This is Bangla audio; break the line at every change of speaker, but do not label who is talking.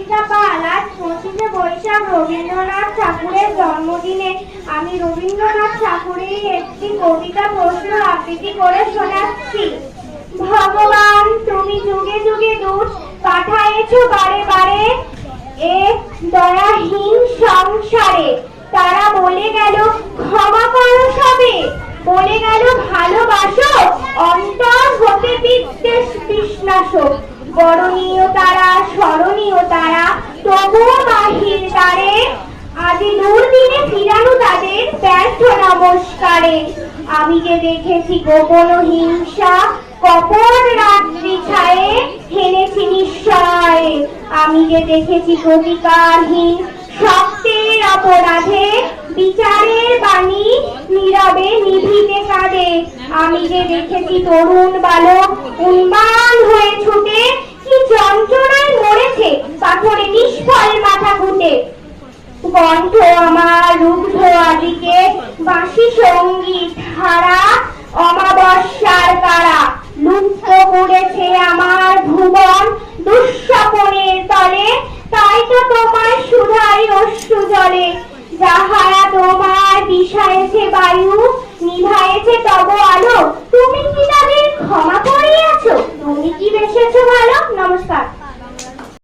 মধুমিতা পাল। আজ 25শে বৈশাখ রবীন্দ্রনাথ ঠাকুরের জন্মদিনে আমি রবীন্দ্রনাথ ঠাকুরের একটি কবিতা প্রশ্ন আবৃত্তি করে শোনাচ্ছি। ভগবান তুমি যুগে যুগে দূত পাঠায়েছো বারে বারে এ দয়াহীন সংসারে। তারা বলে গেল ক্ষমা করো সবে, বলে গেল ভালোবাসো, অন্তর হতে বিদ্বেষ বিষ্ণাসো। বরণীয় তারা স্মরণীয় তারা তবুও বাহির দ্বারে, আজি দুর্দিনে ফিরানো তাদের ব্যর্থ নমস্কারে। আমি যে দেখেছি গোপন হিংসা কপট রাত্রি ছায়ে হেনেছি নিশ্চয়। আমি যে দেখেছি প্রতিকারহীন সত্যের অপরাধে বিচারের বাণী নীরবে নিভিতে কাঁদে। আমি যে দেখেছি তরুণ বালক উন্মাদ হয়ে ছুটে কি যন্ত্রণায় মরেছে পাথরে নিষ্ফল মাথা ফুটে। কণ্ঠ আমার রুদ্ধ আদিকে বাঁশি সঙ্গীত হারা অমাবস্যার কারা। লুপ্ত করেছে আমার ভুবন দুঃস্বপনের তলে, তাই তো তোমার সুধাই অশ্রু জলে। যাহারা তোমার বিষায়েছে বায়ু